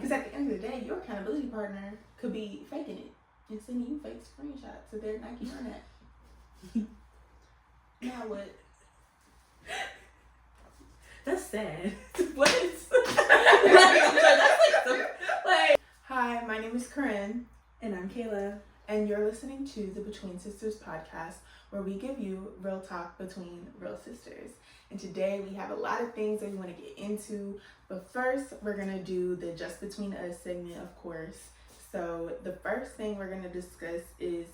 Because at the end of the day, your accountability partner could be faking it and sending you fake screenshots of their Nike run at. Now what? That's sad. What? Hi, my name is Corinne. And I'm Kayla. And you're listening to the Between Sisters podcast, where we give you real talk between real sisters. And today we have a lot of things that we want to get into. But first, we're going to do the Just Between Us segment, of course. So the first thing we're going to discuss is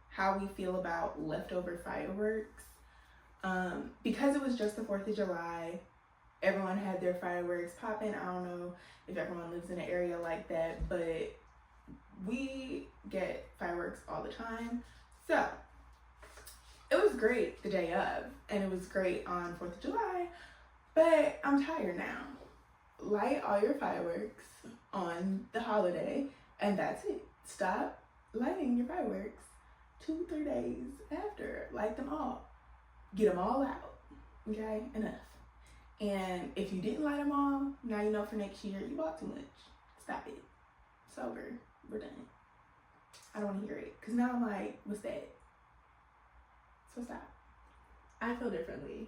how we feel about leftover fireworks. Because it was just the 4th of July, everyone had their fireworks popping. I don't know if everyone lives in an area like that, but we get fireworks all the time. So it was great the day of, and it was great on 4th of July, but I'm tired now. Light all your fireworks on the holiday, and that's it. Stop lighting your fireworks 2-3 days after. Light them all. Get them all out. Okay? Enough. And if you didn't light them all, now you know for next year you bought too much. Stop it. It's over. We're done. I don't want to hear it. Because now I'm like, what's that? So stop. I feel differently.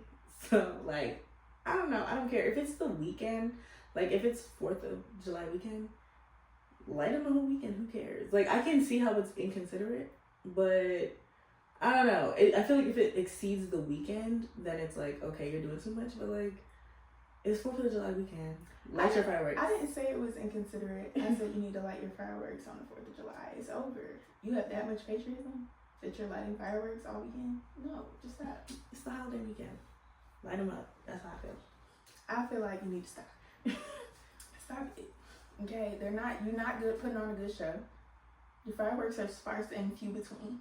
So, like, I don't know. I don't care. If it's the weekend, like, if it's 4th of July weekend, light them the whole weekend. Who cares? Like, I can see how it's inconsiderate, but I don't know. I feel like if it exceeds the weekend, then it's like, okay, you're doing too much. But, like, it's 4th of July weekend. Light your fireworks. I didn't say it was inconsiderate. I said you need to light your fireworks on the 4th of July. It's over. You have that much patriotism that you're lighting fireworks all weekend? No, just stop. It's the holiday weekend. Light them up. That's how I feel. I feel like you need to stop. Stop it. Okay, you're not good putting on a good show. Your fireworks are sparse and few between.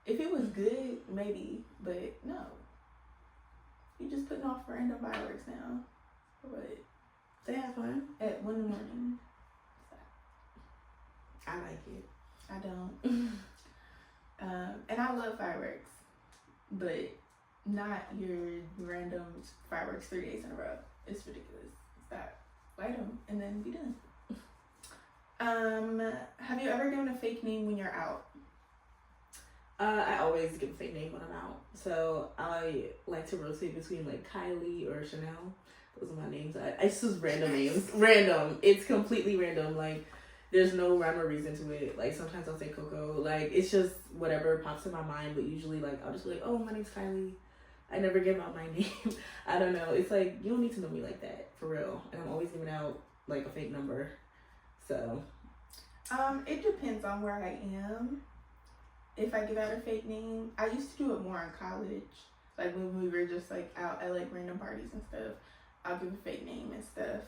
If it was good, maybe, but no. You're just putting off random fireworks now. What? They have fun. At 1 a.m. I like it. I don't. And I love fireworks, but not your random fireworks 3 days in a row. It's ridiculous. Stop. Light them and then be done. Have you ever given a fake name when you're out? I always give a fake name when I'm out. So I like to rotate between like Kylie or Chanel. Those are my names. It's just random names. Random. It's completely random. Like, there's no rhyme or reason to it. Like, sometimes I'll say Coco. Like, it's just whatever pops in my mind. But usually, like, I'll just be like, oh, my name's Kylie. I never give out my name. I don't know. It's like, you don't need to know me like that. For real. And I'm always giving out, like, a fake number. So. It depends on where I am. If I give out a fake name, I used to do it more in college. Like, when we were just, like, out at, like, random parties and stuff. I'll give a fake name and stuff.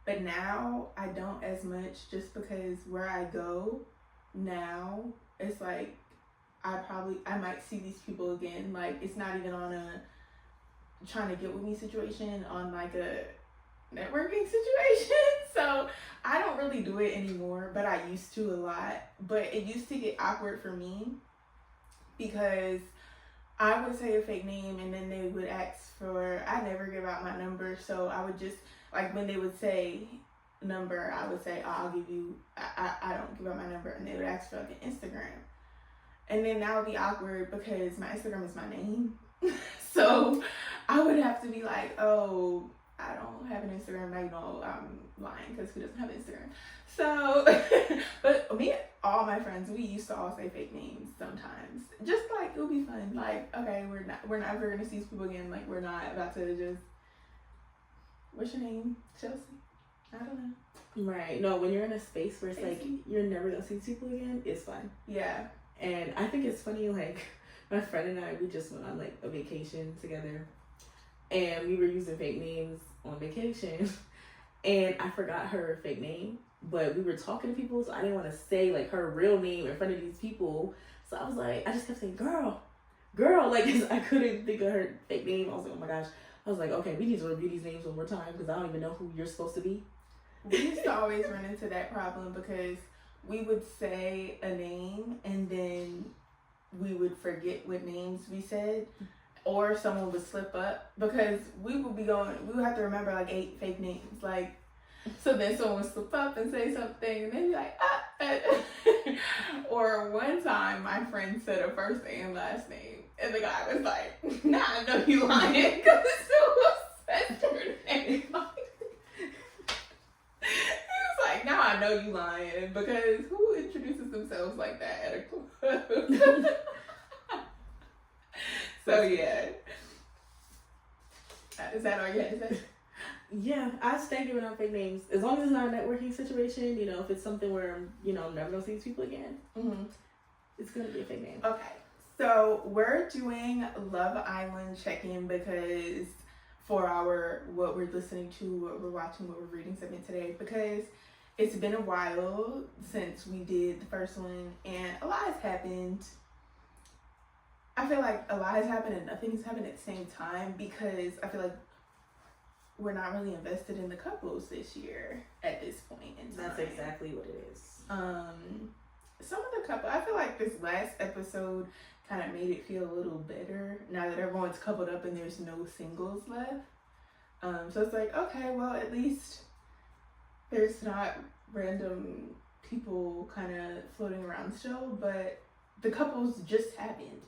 But now I don't as much, just because where I go now, it's like I might see these people again. Like, it's not even on a trying to get with me situation, on like a networking situation. So I don't really do it anymore, but I used to a lot. But it used to get awkward for me because I would say a fake name and then they would ask for, I never give out my number. So I would just, like, when they would say number, I would say, oh, I'll give you, I don't give out my number. And they would ask for like an Instagram. And then that would be awkward because my Instagram is my name. So I would have to be like, oh, I don't have an Instagram. Now you know I'm lying because who doesn't have an Instagram? So, but me and all my friends, we used to all say fake names sometimes. Just like, it would be fun. Like, okay, we're not ever gonna see these people again. Like, we're not about to just, what's your name? Chelsea? I don't know. Right. No, when you're in a space where it's Stacey. like, you're never gonna see these people again, it's fun. Yeah. And I think it's funny, like, my friend and I, we just went on, like, a vacation together. And we were using fake names on vacation. And I forgot her fake name. But we were talking to people, so I didn't want to say, like, her real name in front of these people. So I was like, I just kept saying, girl. Like, 'cause I couldn't think of her fake name. I was like, oh, my gosh. I was like, okay, we need to review these names one more time because I don't even know who you're supposed to be. We used to always run into that problem because we would say a name and then we would forget what names we said, or someone would slip up because we would have to remember like 8 fake names. Like, So then someone would slip up and say something, and they'd be like, Or one time, my friend said a first and last name, and the guy was like, "Nah, I know you lying," because it was her name. He was like, "Now I know you lying," because who introduces themselves like that at a club? So yeah. Is that all you had to say? Yeah, I stay giving out fake names as long as it's not a networking situation. You know, if it's something where I'm never gonna see these people again, it's gonna be a fake name. Okay, so we're doing Love Island check-in because for our what we're listening to, what we're watching, what we're reading segment today, because it's been a while since we did the first one, and a lot has happened. I feel like a lot has happened and nothing's happened at the same time because I feel like we're not really invested in the couples this year at this point in time. That's exactly what it is. Some of the couple, I feel like this last episode kind of made it feel a little better now that everyone's coupled up and there's no singles left. So it's like, okay, well, at least there's not random people kind of floating around still, but the couples just happened.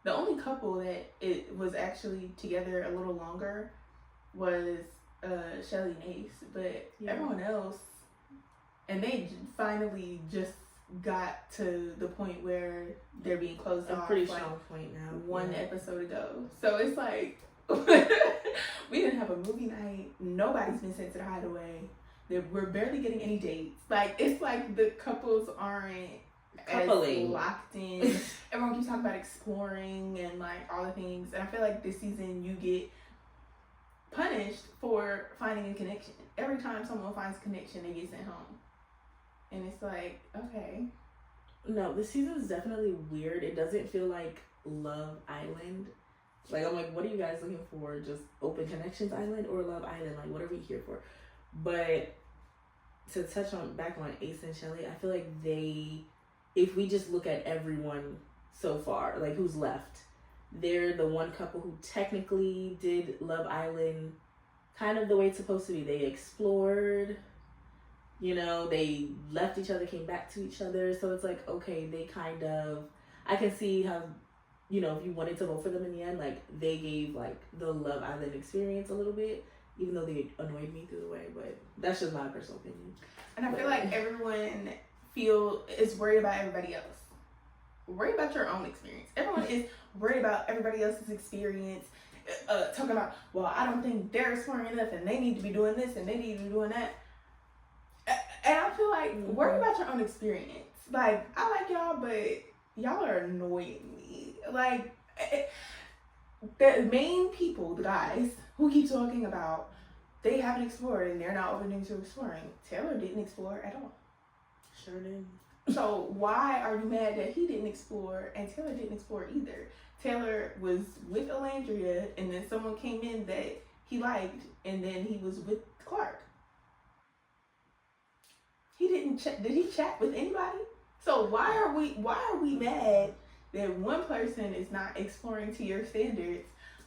The only couple that it was actually together a little longer was Shelly and Ace, but everyone else, and they finally just got to the point where they're being closed off. A pretty strong point now. One episode ago. So it's like, we didn't have a movie night. Nobody's been sent to the hideaway. We're barely getting any dates. Like, it's like the couples aren't coupling as locked in. Everyone keeps talking about exploring and like all the things. And I feel like this season you get punished for finding a connection. Every time someone finds a connection, they get sent home. And it's like, okay. No, this season is definitely weird. It doesn't feel like Love Island. Like, I'm like, what are you guys looking for? Just Open Connections Island or Love Island? Like, what are we here for? But to touch on back on Ace and Shelly, I feel like if we just look at everyone so far, like who's left, they're the one couple who technically did Love Island kind of the way it's supposed to be. They explored, they left each other, came back to each other. So it's like, okay, they kind of, I can see how, if you wanted to vote for them in the end, like they gave like the Love Island experience a little bit, even though they annoyed me through the way, but that's just my personal opinion. And I feel like everyone is worried about everybody else. Worry about your own experience. Everyone is worried about everybody else's experience. Talking about, well, I don't think they're exploring enough and they need to be doing this and they need to be doing that. And I feel like, worry about your own experience. Like, I like y'all, but y'all are annoying me. Like, the main people, the guys, who keep talking about they haven't explored and they're not opening to exploring. Taylor didn't explore at all. Sure did. So why are you mad that he didn't explore and Taylor didn't explore either? Taylor was with Alandria and then someone came in that he liked and then he was with Clark. He didn't did he chat with anybody? So why are we mad that one person is not exploring to your standards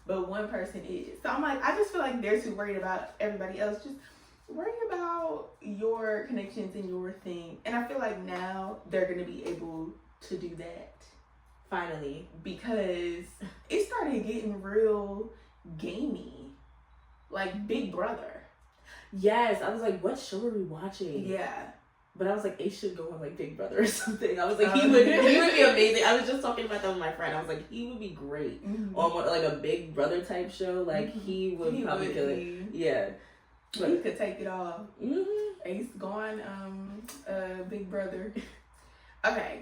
but one person is? So I'm like, I just feel like they're too worried about everybody else. Just worry about your connections and your thing. And I feel like now they're going to be able to do that. Finally. Because it started getting real gamey. Like Big Brother. Yes. I was like, what show are we watching? Yeah. But I was like, Ace should go on like Big Brother or something. I was like, he would be amazing. I was just talking about that with my friend. I was like, he would be great on like a Big Brother type show. Like he would probably kill it. Yeah. But he could take it all. Ace gone, Big Brother. Okay.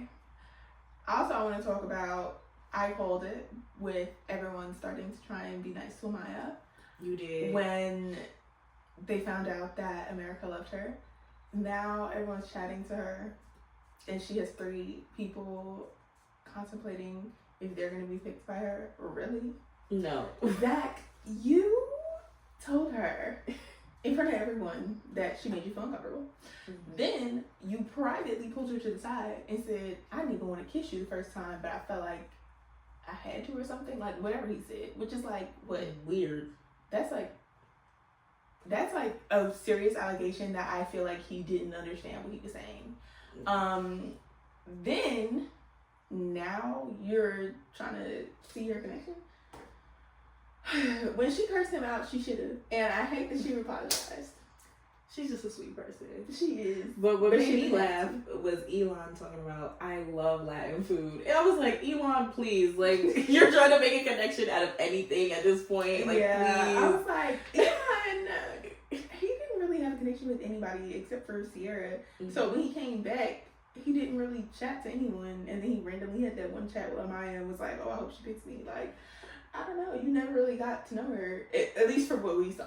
Also, I want to talk about I Called It with everyone starting to try and be nice to Maya. You did. When they found out that America loved her. Now everyone's chatting to her. And she has 3 people contemplating if they're going to be picked by her. Really? No. Zach, you told her in front of everyone that she made you feel uncomfortable. Then you privately pulled her to the side and said, I didn't even want to kiss you the first time, but I felt like I had to or something. Like, whatever he said. Which is like, what? Weird. That's like, that's like a serious allegation that I feel like he didn't understand what he was saying. Then now you're trying to see your connection. When she cursed him out, she should have. And I hate that she apologized. She's just a sweet person. She is. But what made me she laugh was Elon talking about, I love Latin food. And I was like, Elon, please. Like, you're trying to make a connection out of anything at this point. Like, yeah, please. I was like, Elon, he didn't really have a connection with anybody except for Sierra. Mm-hmm. So when he came back, he didn't really chat to anyone. And then he randomly had that one chat with Amaya and was like, oh, I hope she picks me. Like, I don't know. You never really got to know her, at least from what we saw.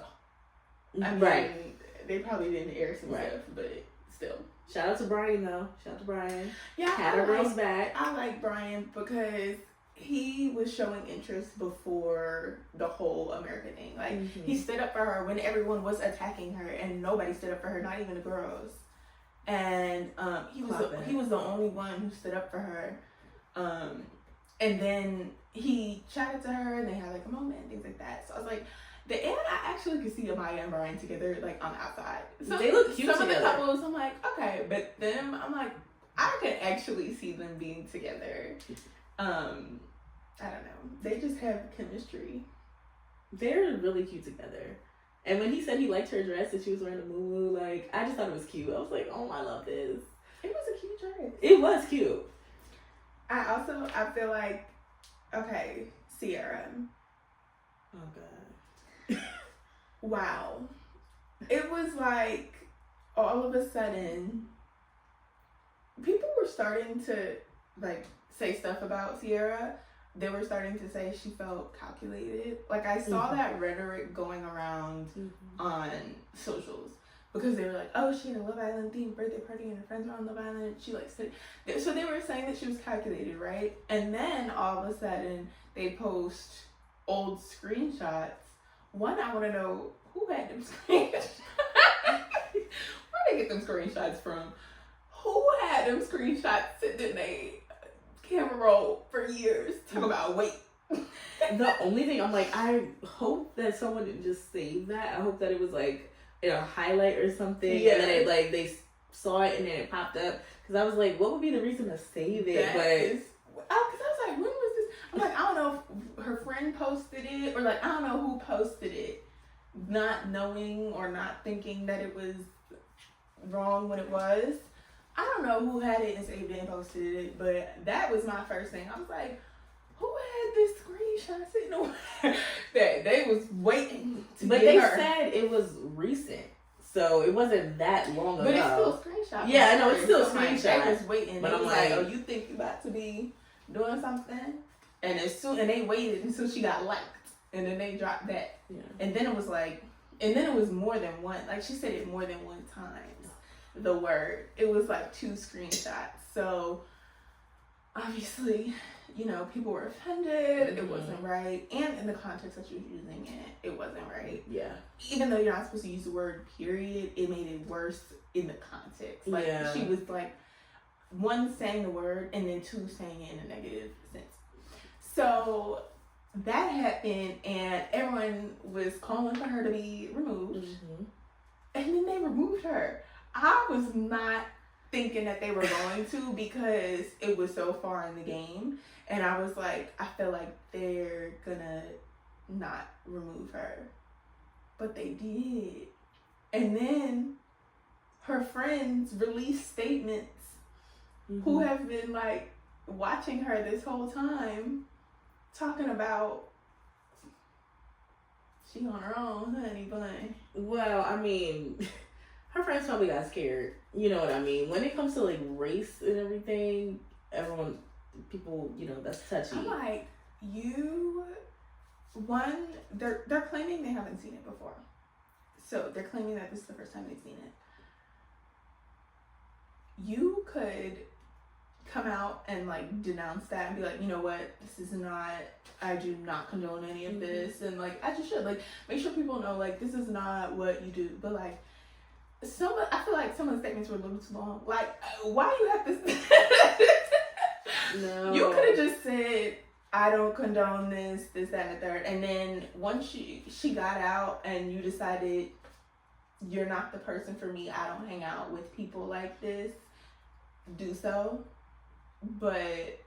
I mean, right. They probably didn't air some Right. stuff, but still. Shout out to Brian, though. Shout out to Brian. Yeah, Caterpillar's back. I like Brian because he was showing interest before the whole America thing. Like, he stood up for her when everyone was attacking her, and nobody stood up for her, not even the girls. And he was the only one who stood up for her. And then he chatted to her, and they had like a moment and things like that. So I was like, I actually could see Amaya and Brian together, like on the outside. So they look cute some together. of the couples, I'm like, okay, but them, I'm like, I could actually see them being together. I don't know. They just have chemistry. They're really cute together. And when he said he liked her dress and she was wearing a moo, like, I just thought it was cute. I was like, oh, I love this. It was a cute dress. It was cute. I feel like, okay, Sierra. Oh, God. Wow. It was like, all of a sudden, people were starting to, like, say stuff about Sierra. They were starting to say she felt calculated. Like, I saw that rhetoric going around on socials. Because they were like, oh, she had a Love Island themed birthday party and her friends were on Love Island. She like said, so they were saying that she was calculated, right? And then all of a sudden they post old screenshots. One, I want to know who had them screenshots. Where they get them screenshots from? Who had them screenshots sitting in a camera roll for years? Talk about wait. The only thing I'm like, I hope that someone didn't just save that. I hope that it was like in a highlight or something, and then it, like, they saw it and then it popped up, because I was like, what would be the reason to save it? Because I was like, when was this? I'm like, I don't know if her friend posted it, or like, I don't know who posted it, not knowing or not thinking that it was wrong when it was. I don't know who had it and saved it and posted it, but that was my first thing. I was like, who had this screenshot sitting on that they was waiting to but get they her. said it was recent, so it wasn't that long ago. But it's still a screenshot. Yeah, I know, it's still a So, like, screenshot. They was waiting. But They I'm was like, like, oh, you think you about to be doing something? And they waited until she got liked, and then they dropped that. Yeah. And then it was like, and then it was more than one. Like, she said it more than one time. The word. It was like 2 screenshots. So obviously, you know, people were offended. It wasn't right. And in the context that she was using it, it wasn't right. Yeah. Even though you're not supposed to use the word period, it made it worse in the context. Like, she was like, 1, saying the word, and then 2, saying it in a negative sense. So that happened, and everyone was calling for her to be removed. And then they removed her. I was not thinking that they were going to, because it was so far in the game. And I was like, I feel like they're gonna not remove her. But they did. And then her friends released statements who have been like watching her this whole time, talking about she on her own, honey bun. Well, I mean, her friends probably got scared. You know what I mean? When it comes to like race and everything, people, you know, that's touchy. I'm like, they're claiming they haven't seen it before. So they're claiming that this is the first time they've seen it. You could come out and like denounce that and be like, you know what, this is not, I do not condone any of this, and like, I just should like make sure people know like this is not what you do. But like, I feel like some of the statements were a little too long. Like, why you have to? No. You could have just said, I don't condone this, that, and the third. And then once she got out and you decided you're not the person for me. I don't hang out with people like this. Do so. But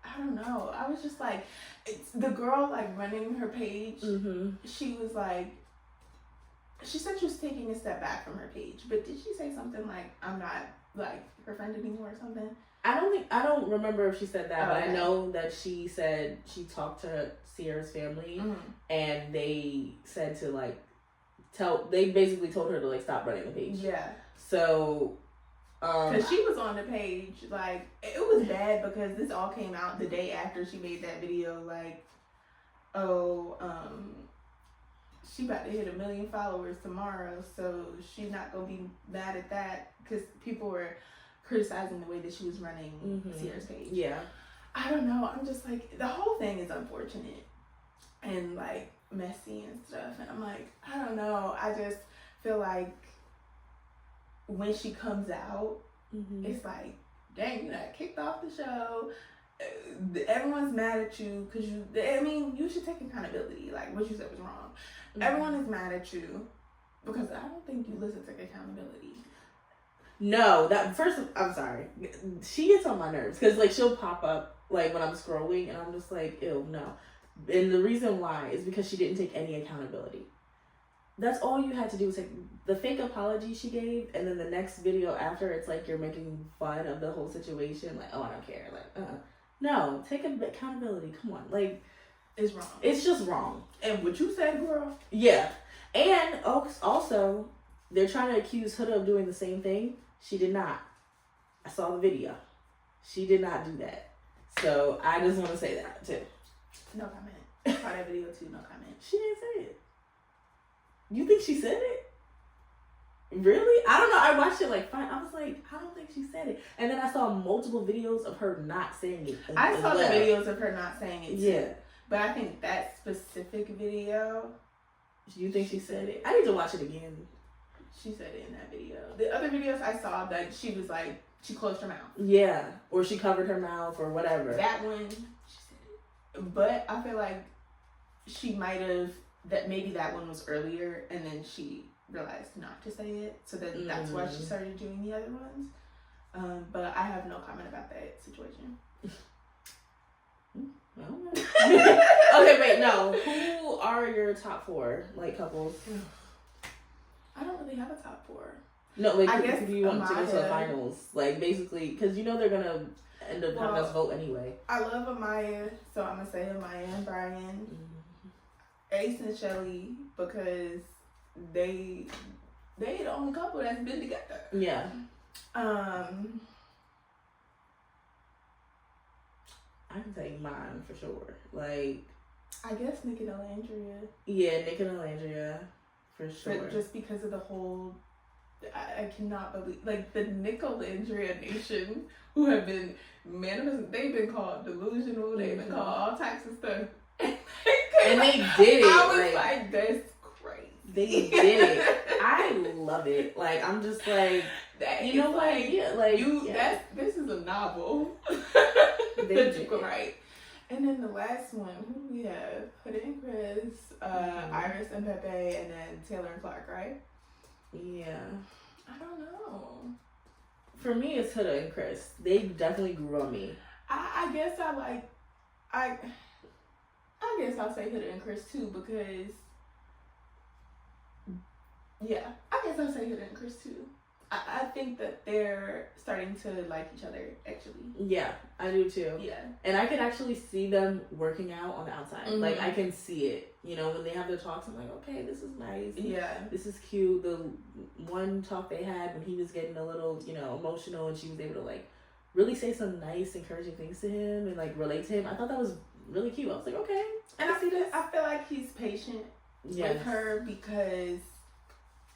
I don't know. I was just like, it's the girl like running her page. Mm-hmm. She was like, she said she was taking a step back from her page, but did she say something like, I'm not like her friend anymore or something? I don't remember if she said that, but Okay. I know that she said she talked to Sierra's family, and they said to like they basically told her to like stop running the page. Yeah. So, because she was on the page, like it was bad because this all came out the day after she made that video. Like, she about to hit 1 million followers tomorrow, so she's not gonna be mad at that because people were criticizing the way that she was running Sierra's page. Yeah. I don't know. I'm just like, the whole thing is unfortunate and like messy and stuff. And I'm like, I don't know. I just feel like when she comes out, it's like, dang, you got kicked off the show. Everyone's mad at you because you should take accountability. Like what you said was wrong. Everyone is mad at you because I don't think you listen to accountability. No, I'm sorry. She gets on my nerves because like she'll pop up like when I'm scrolling and I'm just like, ew, no. And the reason why is because she didn't take any accountability. That's all you had to do was take the fake apology she gave, and then the next video after, it's like you're making fun of the whole situation. Like, oh, I don't care. Like, no, take accountability. Come on, like, it's wrong. It's just wrong. And what you said, girl. Yeah, and also they're trying to accuse Huda of doing the same thing. She did not. I saw the video. She did not do that. So I just want to say that too. No comment. I saw that video too. No comment. She didn't say it. You think she said it? Really? I don't know. I watched it like fine. I was like, I don't think she said it. And then I saw multiple videos of her not saying it. I saw the videos of her not saying it too. Yeah. But I think that specific video. You think she said it? I need to watch it again. She said it in that video. The other videos I saw, like she was like, she closed her mouth. Yeah. Or she covered her mouth or whatever. That one, she said it. But I feel like she might have, that maybe that one was earlier and then she realized not to say it. So then that's why she started doing the other ones. But I have no comment about that situation. Okay, wait, no. Who are your top 4 like couples? I don't really have a top 4. No, like I who guess do you want to go to the Amaya. finals? Like basically, because you know they're gonna end up having us vote anyway. I love Amaya, so I'm gonna say Amaya and Brian. Ace and Shelly, because they the only couple that's been together. Yeah. I can tell you mine for sure. Like, I guess Nick and Alandria. Yeah, Nick and Alandria, for sure. But just because of the whole, I cannot believe, like, the Nick Alandria nation, who have been manifesting, they've been called delusional, they've been called all types of stuff. And they did it. I was like, that's crazy. They did it. I love it. Like, I'm just like, that you know what? Like, yeah, like, this is a novel They that you did can it. write. And then the last one, who do we have? Huda and Chris, Iris and Pepe, and then Taylor and Clark, right? Yeah. I don't know. For me, it's Huda and Chris. They definitely grew on me. I guess I guess I'll say Huda and Chris too, because yeah, I guess I'll say Huda and Chris too. I think that they're starting to like each other, actually. Yeah, I do too. Yeah. And I can actually see them working out on the outside. Mhm. Like, I can see it. You know, when they have their talks, I'm like, okay, this is nice. Yeah. This is cute. The one talk they had when he was getting a little, you know, emotional and she was able to, like, really say some nice, encouraging things to him and, like, relate to him. I thought that was really cute. I was like, okay. And I feel like he's patient Yes. with her because,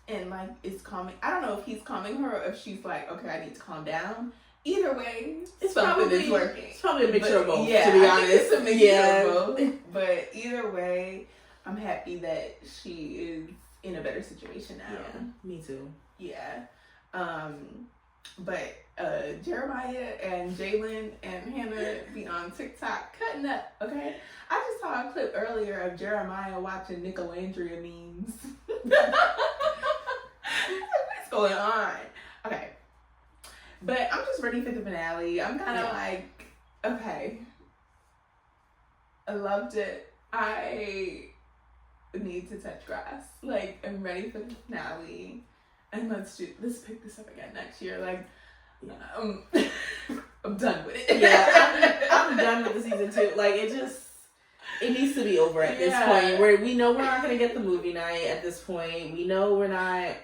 and like, is calming. I don't know if he's calming her or if she's like, okay, I need to calm down. Either way, It's something probably is working. It's probably a mixture of both, Yeah, to be I honest. think it's a mixture Yeah. of both. But either way, I'm happy that she is in a better situation now. Yeah, me too. Yeah. But Jeremiah and Jalen and Hannah be on TikTok cutting up, okay? I just saw a clip earlier of Jeremiah watching Nick Alandria memes. going on? Okay. But I'm just ready for the finale. I'm kind of like, okay. I loved it. I need to touch grass. Like, I'm ready for the finale. And let's pick this up again next year. Like, I'm done with it. Yeah, I'm done with the season 2. Like, it needs to be over at this point. Where we know we're not going to get the movie night at this point. We know we're not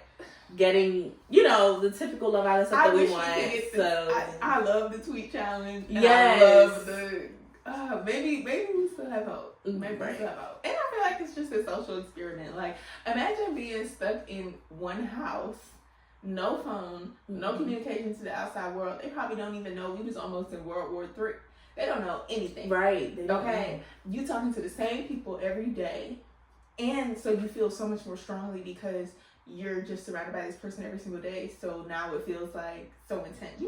getting, the typical Love Island stuff that we want. I love the tweet challenge. And yes. I love the maybe we still have hope. Maybe we still have hope. And I feel like it's just a social experiment. Like, imagine being stuck in one house, no phone, no communication to the outside world. They probably don't even know we was almost in World War III. They don't know anything. Right. They don't know. You talking to the same people every day. And so you feel so much more strongly because you're just surrounded by this person every single day. So now it feels like so intense.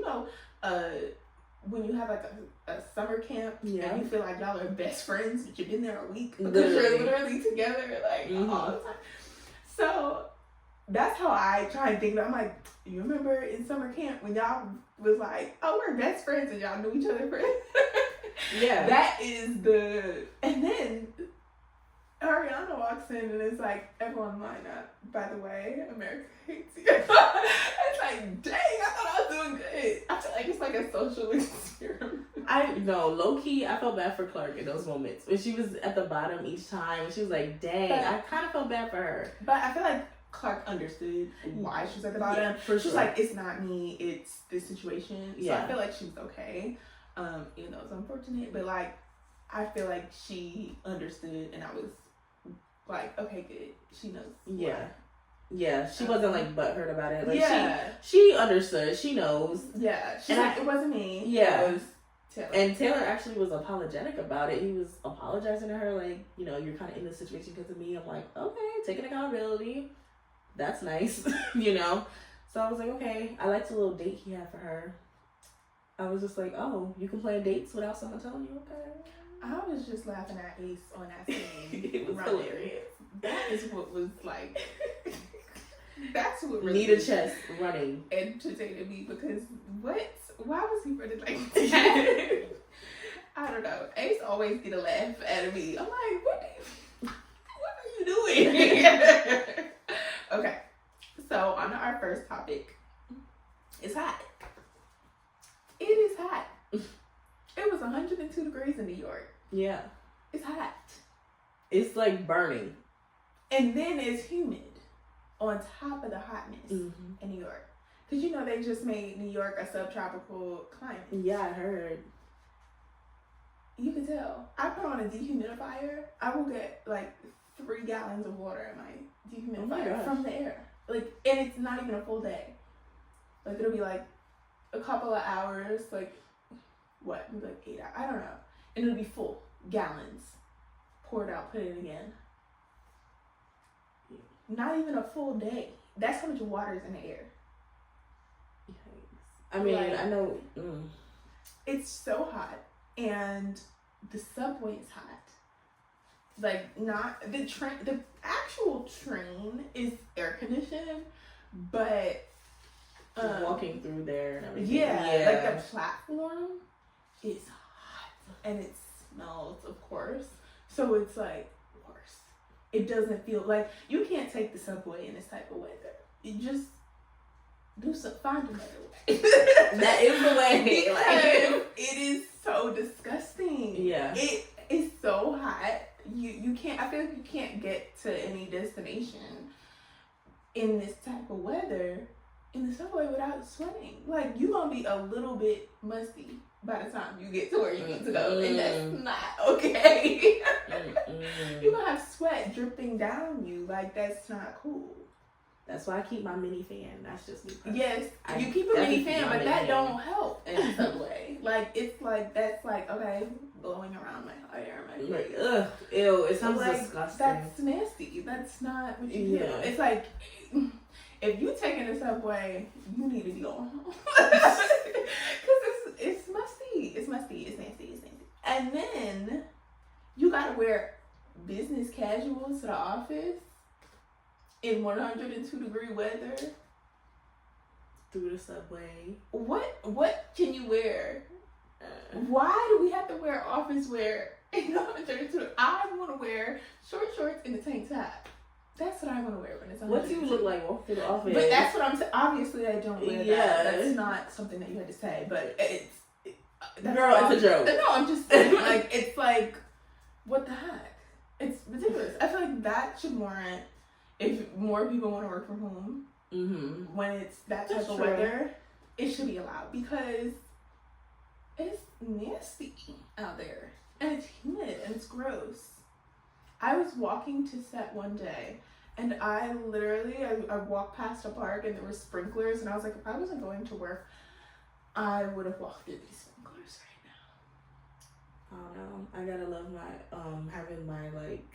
When you have like a summer camp and you feel like y'all are best friends, but you've been there a week because you're literally together like all the time. So that's how I try and think about it. I'm like, you remember in summer camp when y'all was like, oh, we're best friends and y'all knew each other for yeah. That is and then Ariana walks in and it's like, everyone line up. By the way, America hates you. It's like, dang, I thought I was doing good. I feel like it's like a social experiment. Low key, I felt bad for Clark in those moments. When she was at the bottom each time, she was like, dang, I kind of felt bad for her. But I feel like Clark understood why she was at the bottom. Yeah, for sure. She's like, it's not me, it's this situation. So Yeah. I feel like she was okay. Even though it's unfortunate, but like, I feel like she understood and I was like, okay, good. She knows. Yeah. Why. Yeah, she wasn't like butthurt about it. Like, yeah. She understood. She knows. Yeah. She's like, it wasn't me. Yeah. It was Taylor. And Taylor actually was apologetic about it. He was apologizing to her, like, you're kind of in this situation because of me. I'm like, okay, taking accountability. That's nice, So I was like, okay. I liked the little date he had for her. I was just like, oh, you can plan dates without someone telling you, okay? I was just laughing at Ace on that scene. It was hilarious. That is what was like. That's what really Nita Chess running entertained me because what? Why was he running like that? I don't know. Ace always get a laugh out of me. I'm like, what are you doing? Okay, so on our first topic, it's hot. It is hot. It was 102 degrees in New York. Yeah. It's hot. It's like burning. And then it's humid on top of the hotness in New York. Because they just made New York a subtropical climate. Yeah, I heard. You can tell. I put on a dehumidifier. I will get like 3 gallons of water in my dehumidifier from the air. Like, and it's not even a full day. Like, it'll be like a couple of hours, like, what? Maybe like 8 hours. I don't know. And it'll be full. Gallons. Pour it out, put it in again. Not even a full day. That's how much water is in the air. I mean, like, I know. It's so hot. And the subway is hot. Like, not the train. The actual train is air conditioned, but walking through there and everything. Yeah, like the platform is hot and it smells, of course. So it's like worse. It doesn't feel like you can't take the subway in this type of weather. You just find another way. That is the way. Like, it is so disgusting. Yeah. It is so hot. You can't. I feel like you can't get to any destination in this type of weather in the subway without sweating. Like, you're gonna be a little bit musty by the time you get to where you need to go, and that's not okay. You're gonna have sweat dripping down you. Like, that's not cool. That's why I keep my mini fan. That's just me. Yes, you keep a mini fan, but that don't help in the subway. Like, it's like, that's like, okay, blowing around my hair, my face. Like, ugh, ew, it sounds like, disgusting. That's nasty. That's not what you do. It's like, if you taking the subway, you need to be on home. Because it's musty. It's musty. It's nasty. It's nasty. And then you gotta wear business casual to the office in 102 degree weather. through the subway. What can you wear? Why do we have to wear office wear? I want to wear short shorts and a tank top. That's what I want to wear when it's on. What do you look like walking to the office? But that's what I'm saying. Obviously, I don't wear that. That's not something that you had to say. But girl, it's a joke. No, I'm just saying. Like, it's like, what the heck? It's ridiculous. I feel like that should warrant, if more people want to work from home, when it's that type of weather, it should be allowed, because it's nasty out there and it's humid and it's gross. I was walking to set one day and I walked past a park and there were sprinklers, and I was like, if I wasn't going to work, I would have walked through these sprinklers right now. Oh no, I gotta love my having my like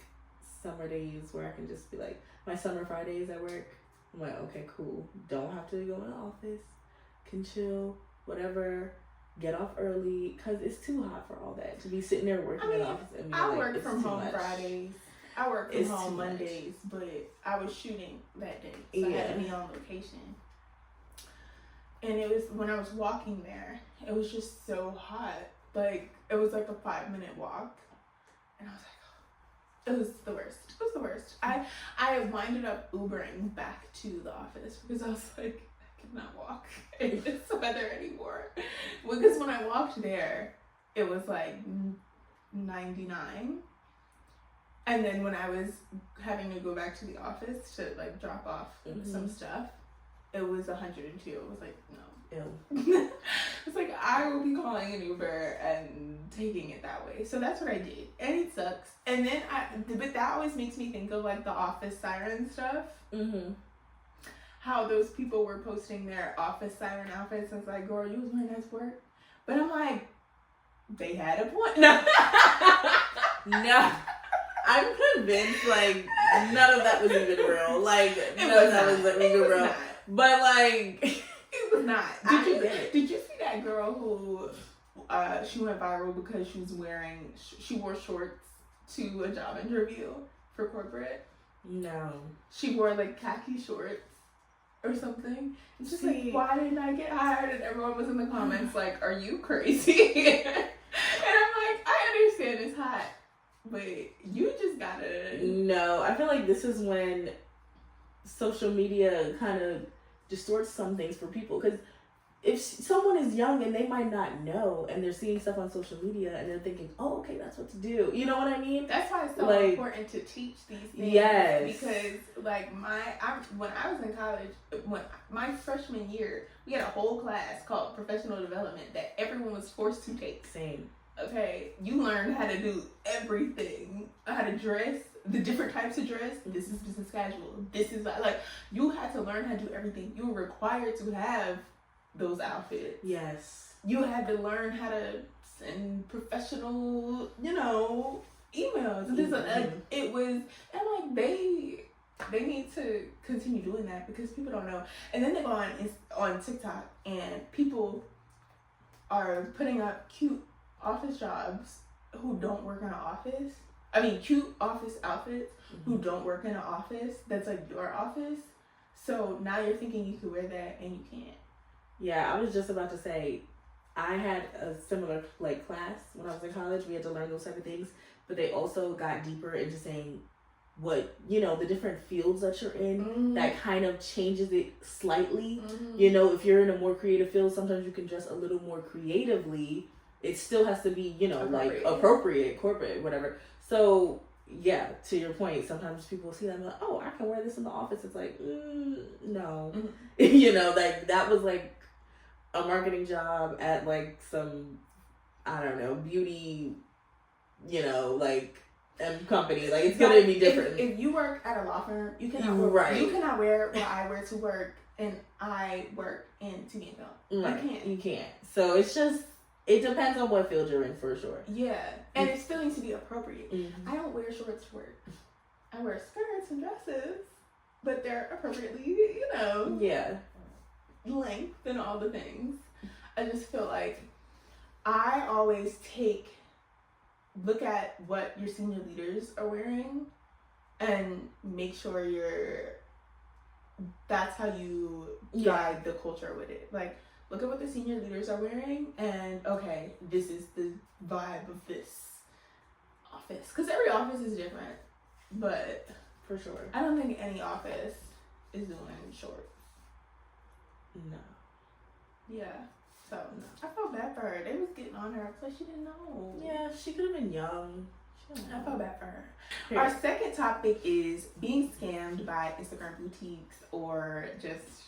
summer days where I can just be like, my summer Fridays at work, I'm like, okay, cool, don't have to go in the office, can chill, whatever, get off early, because it's too hot for all that to be sitting there working in the office. And I work from home Fridays, I work from home Mondays, but I was shooting that day, so I had to be on location. And it was, when I was walking there, it was just so hot. Like, it was like a 5-minute walk. And I was like, oh, it was the worst. It was the worst. I winded up Ubering back to the office because I was like, I cannot walk in this weather anymore. Because when I walked there, it was like 99. And then when I was having to go back to the office to like drop off some stuff, it was 102. It was like, no. Ew. It's like, I will be calling an Uber and taking it that way. So that's what I did. And it sucks. And then but that always makes me think of like the office siren stuff. How those people were posting their office siren outfits. And it's like, girl, you was wearing that to work? But I'm like, they had a point. No. No. I'm convinced, like, none of that was even real. Like, none of that was even real. Not. But, like, it was not. Did you see that girl who, she went viral because she wore shorts to a job interview for corporate? No. She wore, like, khaki shorts or something. It's just like, why didn't I get hired? And everyone was in the comments like, are you crazy? And I'm like, I understand it's hot. But you just gotta... No, I feel like this is when social media kind of distorts some things for people. Because if someone is young and they might not know, and they're seeing stuff on social media and they're thinking, oh, okay, that's what to do. You know what I mean? That's why it's so important to teach these things. Yes. Because, like, when I was in college, my freshman year, we had a whole class called Professional Development that everyone was forced to take. Same. Okay, you learned how to do everything, how to dress, the different types of dress. This is business casual. This is like, you had to learn how to do everything. You were required to have those outfits. Yes. You had to learn how to send professional, emails. And it was, and like they need to continue doing that because people don't know. And then they go on TikTok and people are putting up cute office jobs who don't work in an office. I mean, cute office outfits who don't work in an office that's like your office. So now you're thinking you could wear that and you can't. Yeah, I was just about to say, I had a similar like class when I was in college. We had to learn those type of things, but they also got deeper into saying what, the different fields that you're in, that kind of changes it slightly. If you're in a more creative field, sometimes you can dress a little more creatively. It still has to be, like appropriate, corporate, whatever. So, yeah, to your point, sometimes people see that and like, oh, I can wear this in the office. It's like, no. Like that was like a marketing job at like some, I don't know, beauty, like company. Like it's going to be different. If you work at a law firm, you cannot wear what I wear to work and I work in TV and film. Right. You can't. You can't. So it's just, it depends on what field you're in for sure. Yeah. And it still needs to be appropriate. I don't wear shorts to work. I wear skirts and dresses, but they're appropriately, yeah, length and all the things. I just feel like I always look at what your senior leaders are wearing and make sure you're that's how you Yeah. guide the culture with it. Like, look at what the senior leaders are wearing, and okay, this is the vibe of this office. Because every office is different, but For sure. I don't think any office is doing shorts. No. Yeah. So No. I felt bad for her. They was getting on her. It's like she didn't know. Yeah, she could have been young. I felt bad for her. Here. Our second topic is being scammed by Instagram boutiques or just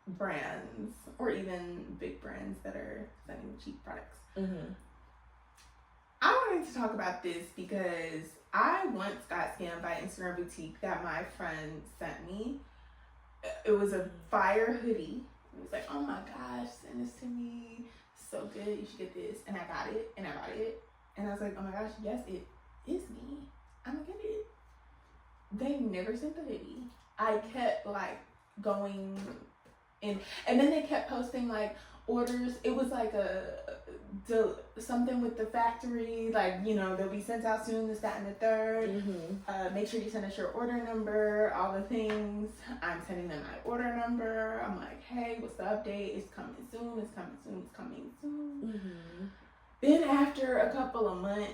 brands or even big brands that are sending cheap products. Mm-hmm. I wanted to talk about this because I once got scammed by an Instagram boutique that my friend sent me. It was a fire hoodie. It was like, oh my gosh, send this to me. So good, you should get this. And I got it, and I bought it. And I was like, oh my gosh, yes, it is me. I'm gonna get it. They never sent the hoodie. I kept like going in, and then they kept posting like orders. It was like something with the factory, like, you know, they'll be sent out soon, this, that, and the third. Mm-hmm. Make sure you send us your order number, all the things. I'm sending them my order number. I'm like, hey, what's the update? It's coming soon, it's coming soon, it's coming soon. Mm-hmm. Then after a couple of months,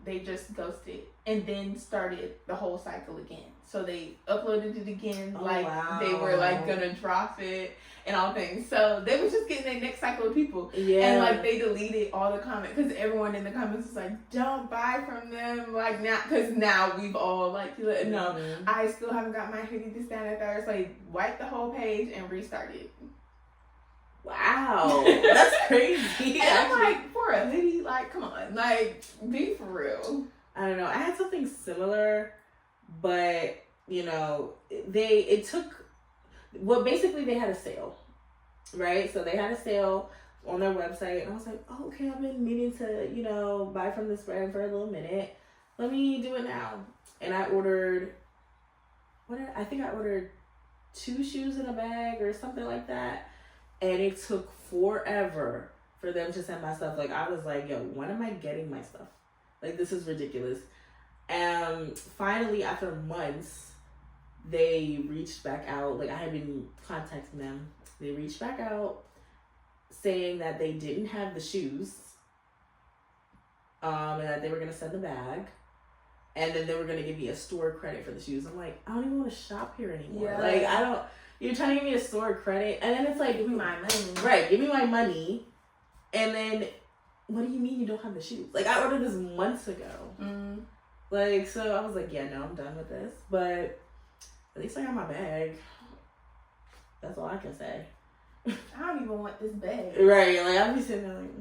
they just ghosted and then started the whole cycle again. So they uploaded it again, like they were like gonna drop it and all things. So they was just getting their next cycle of people. Yeah. And like they deleted all the comments because everyone in the comments was like, don't buy from them. Like now, because now we've all like, no, Mm-hmm. I still haven't got my hoodie this, that, and the third. So they wiped the whole page and restarted. Wow. That's crazy. And I'm like, for a hoodie, like, come on, like, be for real. I don't know. I had something similar, but you know, it took. Well, basically, they had a sale, right? So they had a sale on their website, and I was like, oh, okay, I've been meaning to, you know, buy from this brand for a little minute. Let me do it now. And I ordered. I think I ordered 2 shoes in a bag or something like that, and it took forever for them to send my stuff. Like, I was like, yo, when am I getting my stuff? Like, this is ridiculous. And finally, after months, they reached back out. Like, I had been contacting them. They reached back out saying that they didn't have the shoes. And that they were going to send the bag. And then they were going to give me a store credit for the shoes. I'm like, I don't even want to shop here anymore. Yeah. Like, I don't... You're trying to give me a store credit. And then it's like, Give me my money. right, give me my money. And then, what do you mean you don't have the shoes? Like, I ordered this months ago. Mm. Like, so I was like, yeah, no, I'm done with this. But at least I got my bag. That's all I can say. I don't even want this bag. Right, like, I'll be sitting there like,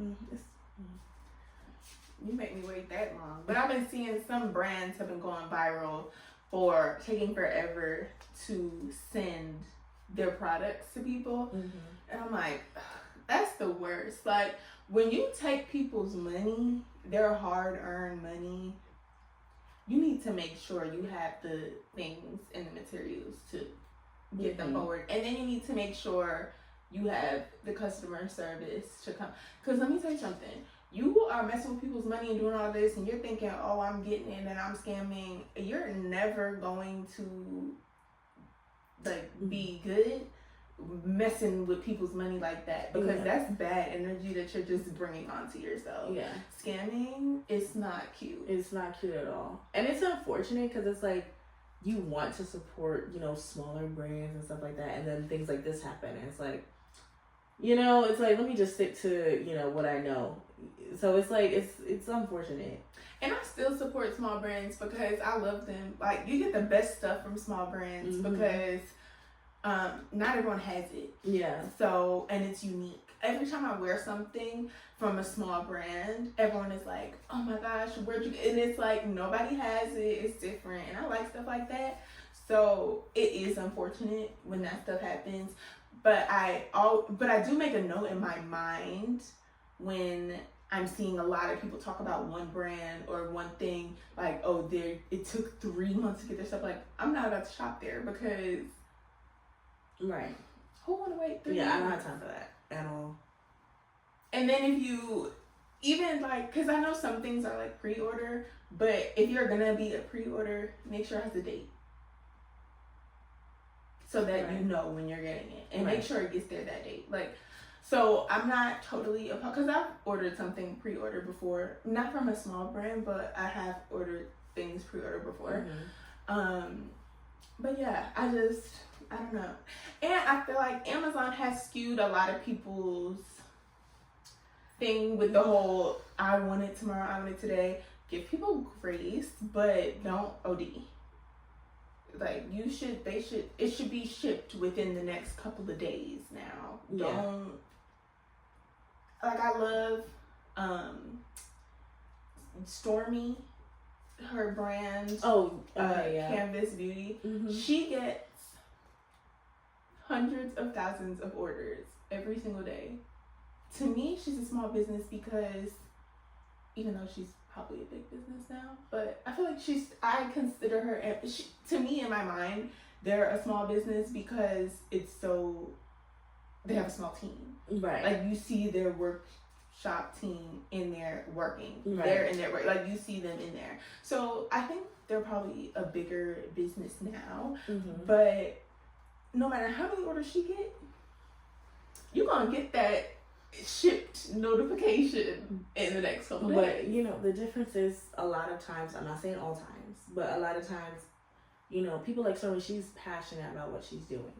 You make me wait that long. But I've been seeing some brands have been going viral for taking forever to send their products to people. Mm-hmm. And I'm like, that's the worst. Like, when you take people's money, their hard-earned money, you need to make sure you have the things and the materials to get them forward. And then you need to make sure you have the customer service to come. Because let me tell you something. You are messing with people's money and doing all this, and you're thinking, oh, I'm getting it and I'm scamming. You're never going to, like, be good messing with people's money like that, because that's bad energy that you're just bringing onto yourself. Yeah. Scamming, it's not cute. It's not cute at all. And it's unfortunate because it's like, you want to support, you know, smaller brands and stuff like that, and then things like this happen, and it's like, you know, it's like, let me just stick to, you know, what I know. So it's like, it's unfortunate. And I still support small brands because I love them. Like, you get the best stuff from small brands because not everyone has it. Yeah. So, and it's unique. Every time I wear something from a small brand, everyone is like, oh my gosh, where'd you get? And it's like, nobody has it. It's different. And I like stuff like that. So it is unfortunate when that stuff happens. But I do make a note in my mind when I'm seeing a lot of people talk about one brand or one thing, like, oh, it took 3 months to get their stuff. Like, I'm not about to shop there because right. Who want to wait 3 months? Yeah, I don't have time for that at all. And then if you even like, because I know some things are like pre-order, but if you're gonna be a pre-order, make sure it has a date. so that Right. you know when you're getting it, and Right. make sure it gets there that date. Like, so I'm not totally opposed, because I've ordered something pre-order before, not from a small brand, but I have ordered things pre-order before. But yeah, I don't know. And I feel like Amazon has skewed a lot of people's thing with the whole I want it tomorrow, I want it today. Give people grace, but don't OD. Like it should be shipped within the next couple of days now. Yeah. Don't, like, I love Stormy, her brand. Yeah. Canvas Beauty. She gets hundreds of thousands of orders every single day. To me, she's a small business because, even though she's probably a big business now, but I feel like I consider her, to me, in my mind, they're a small business because they have a small team. Right. Like, you see their workshop team in there working. Right. They're in there, like, you see them in there. So I think they're probably a bigger business now. But no matter how many orders she get, you're gonna get that shipped notification in the next couple days. But you know, the difference is a lot of times, I'm not saying all times, but a lot of times, you know, people like Stormy, she's passionate about what she's doing.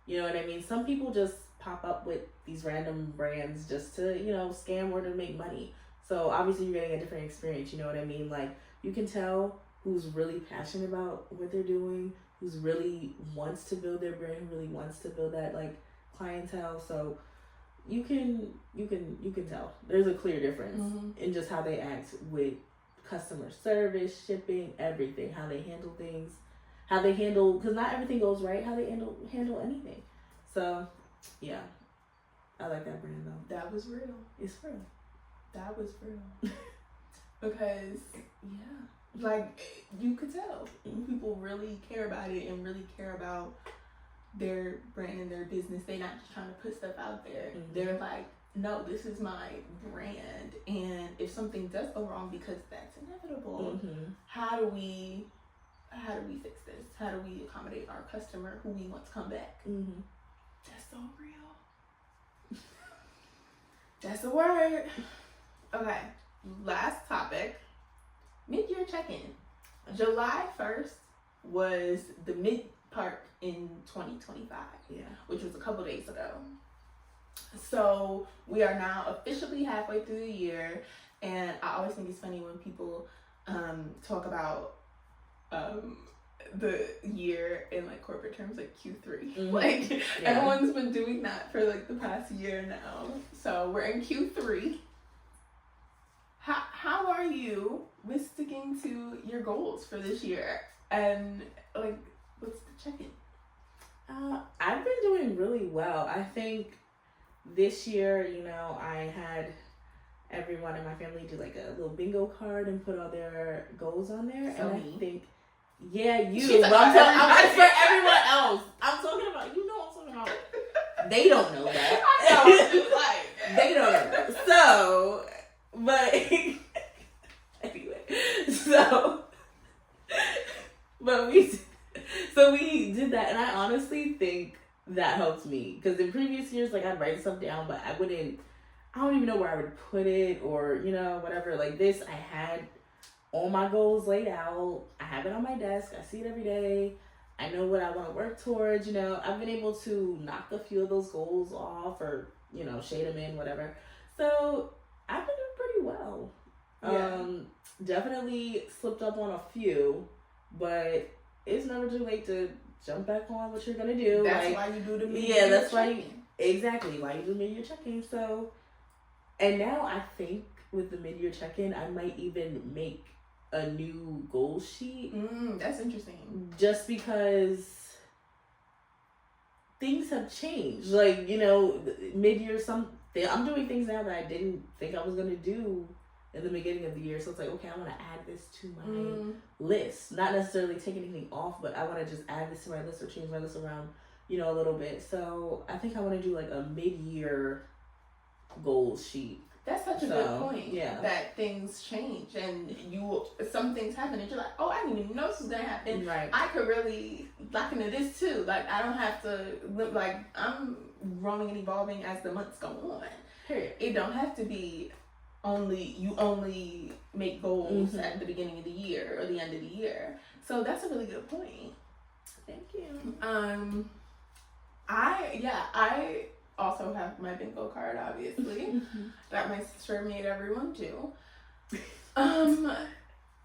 You know what I mean? Some people just pop up with these random brands just to, you know, scam or to make money. So obviously you're getting a different experience, you know what I mean? Like, you can tell who's really passionate about what they're doing, who's really wants to build their brand, who really wants to build that, like, clientele. So you can tell there's a clear difference in just how they act with customer service, shipping, everything, how they handle things, how they handle, because not everything goes right, how they handle anything. So yeah, I like that brand though. That was real. It's real. That was real. Because, yeah, like, you could tell people really care about it and really care about their brand and their business. They're not just trying to put stuff out there. They're like, no, this is my brand, and if something does go wrong, because that's inevitable, how do we fix this? How do we accommodate our customer who we want to come back? That's so real. That's the word. Okay, last topic. Mid-year check-in. July 1st was the mid-part in 2025, which was a couple days ago. So we are now officially halfway through the year, and I always think it's funny when people talk about the year in, like, corporate terms, like Q3. Like, everyone's been doing that for, like, the past year now. So we're in Q3. How are you with sticking to your goals for this year? And, like, what's the check-in? I've been doing really well. I think this year, you know, I had everyone in my family do, like, a little bingo card and put all their goals on there. So and me. I think, yeah, you. She's But like, I'm for everyone else. I'm talking about, you know, I'm talking about. They don't know that. I know. It's just like, They don't know. So, but anyway, but we did that, and I honestly think that helped me, because in previous years, like, I'd write stuff down, but I don't even know where I would put it, or, you know, whatever. Like this, I had all my goals laid out. I have it on my desk. I see it every day. I know what I want to work towards. You know, I've been able to knock a few of those goals off, or, you know, shade them in, whatever. So I've been doing pretty well. Definitely slipped up on a few, but it's never too late to jump back on what you're gonna do. That's like, why you do the yeah, that's why exactly why you do mid-year check-in. So, and now I think with the mid-year check-in, I might even make a new goal sheet. That's interesting. Just because things have changed. Like, you know, mid-year, I'm doing things now that I didn't think I was gonna do in the beginning of the year. So it's like, okay, I want to add this to my list. Not necessarily take anything off, but I want to just add this to my list or change my list around, you know, a little bit. So I think I want to do like a mid-year goals sheet That's such a good point. Yeah. That things change and some things happen and you're like, oh, I didn't even know this was gonna happen. Right. I could really lock into this too. Like I don't have to live like I'm growing and evolving as the months go on. Period. It don't have to be you only make goals at the beginning of the year or the end of the year. So that's a really good point. Thank you. I also have my bingo card, obviously, that my sister made everyone do.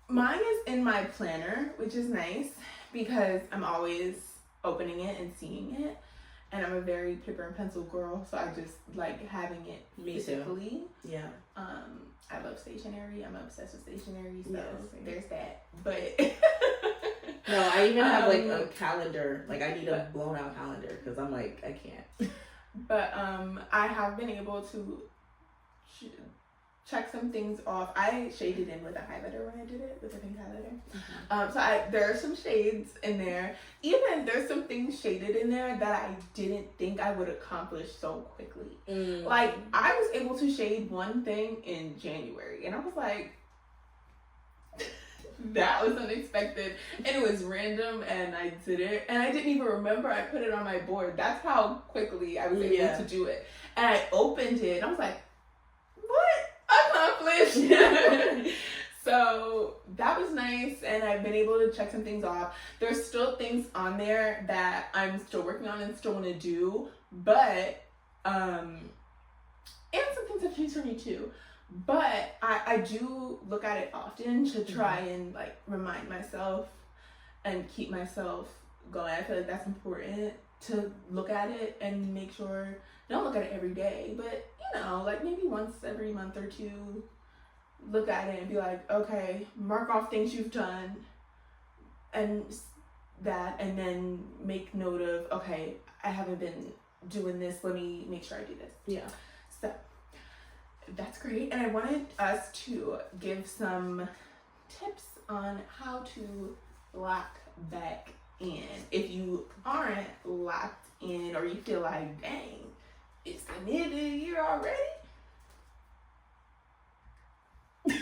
Mine is in my planner, which is nice because I'm always opening it and seeing it. And I'm a very paper and pencil girl, so I just like having it physically. Yeah. I love stationery. I'm obsessed with stationery, so Yes. there's that. But no, I even have like a calendar. Like I need a blown out calendar because I'm like I can't. But I have been able to check some things off. I shaded in with a highlighter when I did it, with a pink highlighter. So there are some shades in there. Even there's some things shaded in there that I didn't think I would accomplish so quickly. Like I was able to shade one thing in January, and I was like, that was unexpected, and it was random, and I did it, and I didn't even remember I put it on my board. That's how quickly I was able to do it. And I opened it, and I was like, what? Accomplished. So that was nice, and I've been able to check some things off. There's still things on there that I'm still working on and still want to do, but and some things have changed for me too. But I do look at it often to try and like remind myself and keep myself going. I feel like that's important to look at it and make sure, don't look at it every day, but you know, like maybe once every month or two, look at it and be like, okay, mark off things you've done and that, and then make note of, okay, I haven't been doing this, let me make sure I do this. Yeah. So that's great. And I wanted us to give some tips on how to lock back in. If you aren't locked in or you feel like, dang, it's the mid of the year already. Why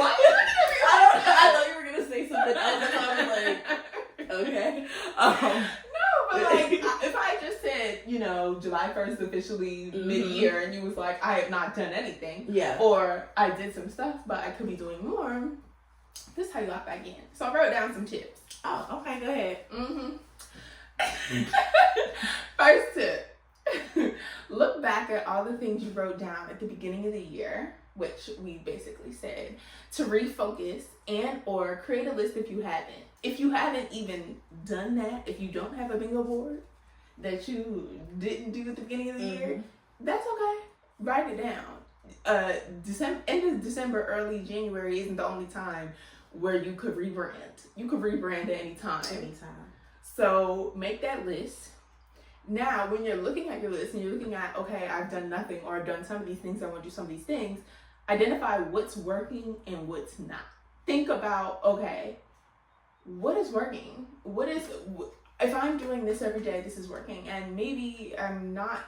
are you looking at me? I thought you were gonna say something else. I was like, okay. No, but like, if I just said, you know, July 1st officially mid-year, and you was like, I have not done anything. Yeah. Or I did some stuff, but I could be doing more. This is how you lock back in. So I wrote down some tips. Oh, okay, go ahead. First tip. Look back at all the things you wrote down at the beginning of the year, which we basically said, to refocus and or create a list if you haven't. If you haven't even done that, if you don't have a bingo board that you didn't do at the beginning of the year, that's okay. Write it down. End of December, early January isn't the only time where you could rebrand. You could rebrand at any time. So make that list. Now, when you're looking at your list and you're looking at, okay, I've done nothing, or I've done some of these things, I want to do some of these things, identify what's working and what's not. Think about, okay, what is working? If I'm doing this every day, this is working, and maybe I'm not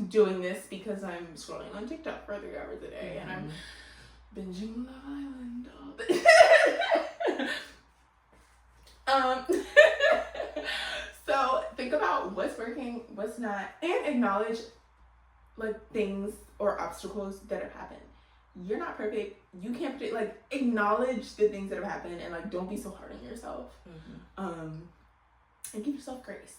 doing this because I'm scrolling on TikTok for 3 hours a day and I'm binging Love Island all day. So think about what's working, what's not, and acknowledge like things or obstacles that have happened. You're not perfect. You can't predict, like, acknowledge the things that have happened and like don't be so hard on yourself. And give yourself grace.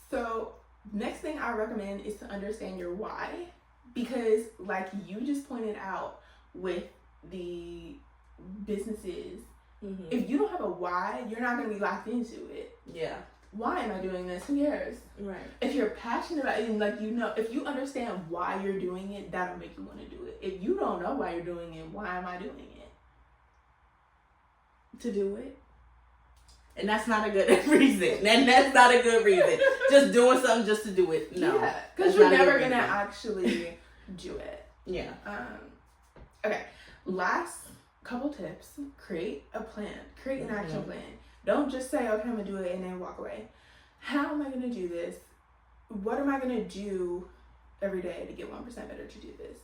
So next thing I recommend is to understand your why, because like you just pointed out with the businesses, if you don't have a why, you're not going to be locked into it. Yeah. Why am I doing this? Who cares? Right. If you're passionate about it and like, you know, if you understand why you're doing it, that'll make you want to do it. If you don't know why you're doing it, why am I doing it? To do it. And that's not a good reason. And that's not a good reason. Just doing something just to do it. No. Yeah, because you're never going to actually do it. Yeah. Okay. Last couple tips. Create a plan. Create an action plan. Don't just say, okay, I'm going to do it and then walk away. How am I going to do this? What am I going to do every day to get 1% better to do this?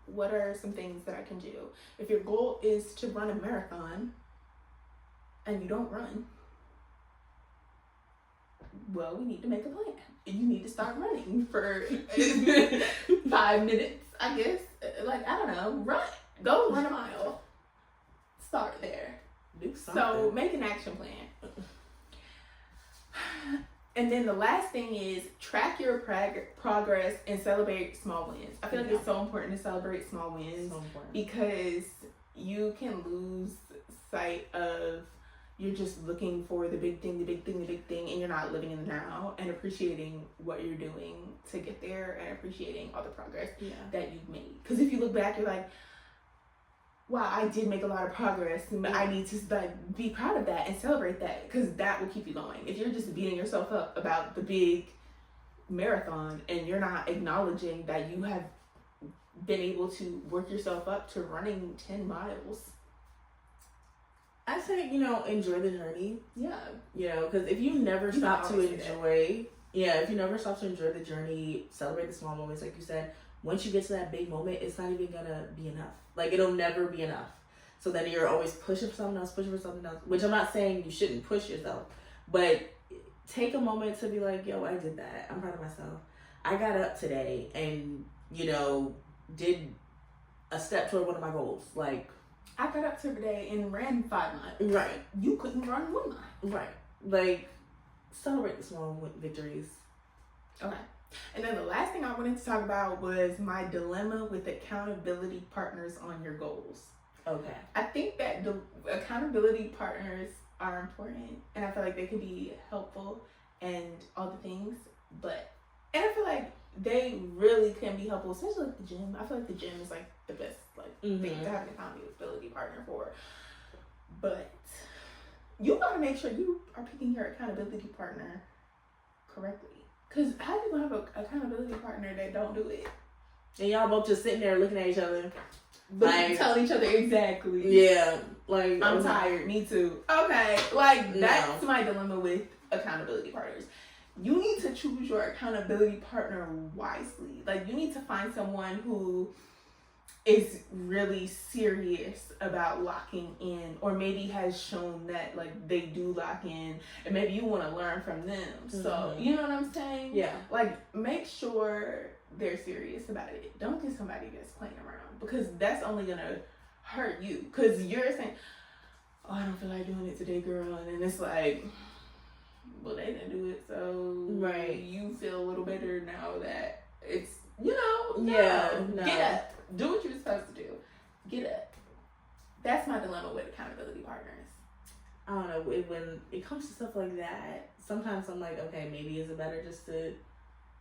What are some things that I can do? If your goal is to run a marathon and you don't run, well, we need to make a plan. You need to start running for 5 minutes, I guess. Like, I don't know, run. Go run a mile. Start there. Do something. So make an action plan. And then the last thing is track your progress and celebrate small wins. I feel like it's so important to celebrate small wins, because you can lose sight of, you're just looking for the big thing, and you're not living in the now and appreciating what you're doing to get there and appreciating all the progress that you've made. Because if you look back, you're like, wow, I did make a lot of progress, and I need to like be proud of that and celebrate that, because that will keep you going. If you're just beating yourself up about the big marathon and you're not acknowledging that you have been able to work yourself up to running 10 miles. I say, enjoy the journey. Yeah. Because if you never stop to enjoy, if you never stop to enjoy the journey, celebrate the small moments, like you said, once you get to that big moment, it's not even gonna be enough. Like, it'll never be enough. So then you're always pushing for something else, which I'm not saying you shouldn't push yourself, but take a moment to be like, yo, I did that. I'm proud of myself. I got up today and, did a step toward one of my goals. Like, I got up today and ran 5 miles. Right. You couldn't run 1 mile. Right. Like, celebrate the small victories. Okay. And then the last thing I wanted to talk about was my dilemma with accountability partners on your goals. Okay. I think that the accountability partners are important, and I feel like they can be helpful and all the things, and I feel like they really can be helpful, especially at the gym. I feel like the gym is like the best thing to have an accountability partner for. But you gotta make sure you are picking your accountability partner correctly. Because how do you have an accountability partner that don't do it? And y'all both just sitting there looking at each other. Like, telling each other exactly. Yeah. Like, I'm tired. Me too. Okay. Like, that's my dilemma with accountability partners. You need to choose your accountability partner wisely. Like, you need to find someone who is really serious about locking in, or maybe has shown that like they do lock in, and maybe you want to learn from them. So you know what I'm saying? Yeah. Like, make sure they're serious about it. Don't get somebody that's playing around, because that's only gonna hurt you. Because you're saying, oh, I don't feel like doing it today, girl, and then it's like, well, they didn't do it, so you feel a little better now that it's get up. Do what you're supposed to do. Get up. That's my dilemma with accountability partners. I don't know. When it comes to stuff like that, sometimes I'm like, okay, maybe is it better just to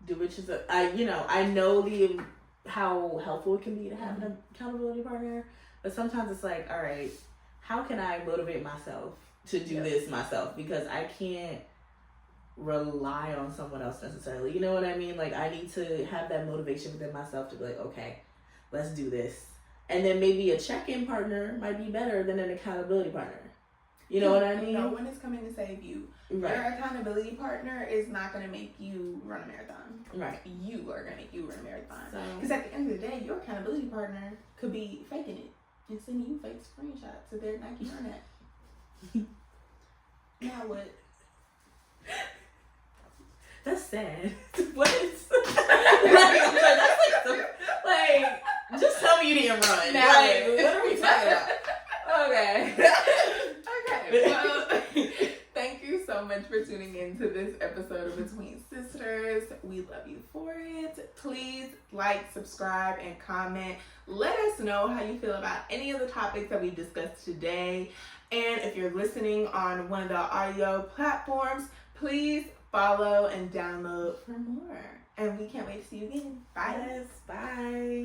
do it yourself? I know how helpful it can be to have an accountability partner, but sometimes it's like, all right, how can I motivate myself to do this myself? Because I can't rely on someone else necessarily. You know what I mean? Like, I need to have that motivation within myself to be like, okay, let's do this. And then maybe a check-in partner might be better than an accountability partner. You know what I mean? No one is coming to save you. Right. Your accountability partner is not going to make you run a marathon. Right. You are going to make you run a marathon. Because at the end of the day, your accountability partner could be faking it and sending you fake screenshots of their Nike Run App. Now what? That's sad. What? Like, just tell me you didn't run. Now, like, what are we talking about? Okay. Okay. Well, thank you so much for tuning in to this episode of Between Sisters. We love you for it. Please like, subscribe, and comment. Let us know how you feel about any of the topics that we discussed today. And if you're listening on one of the audio platforms, please follow and download for more. And we can't wait to see you again. Bye. Yes, bye.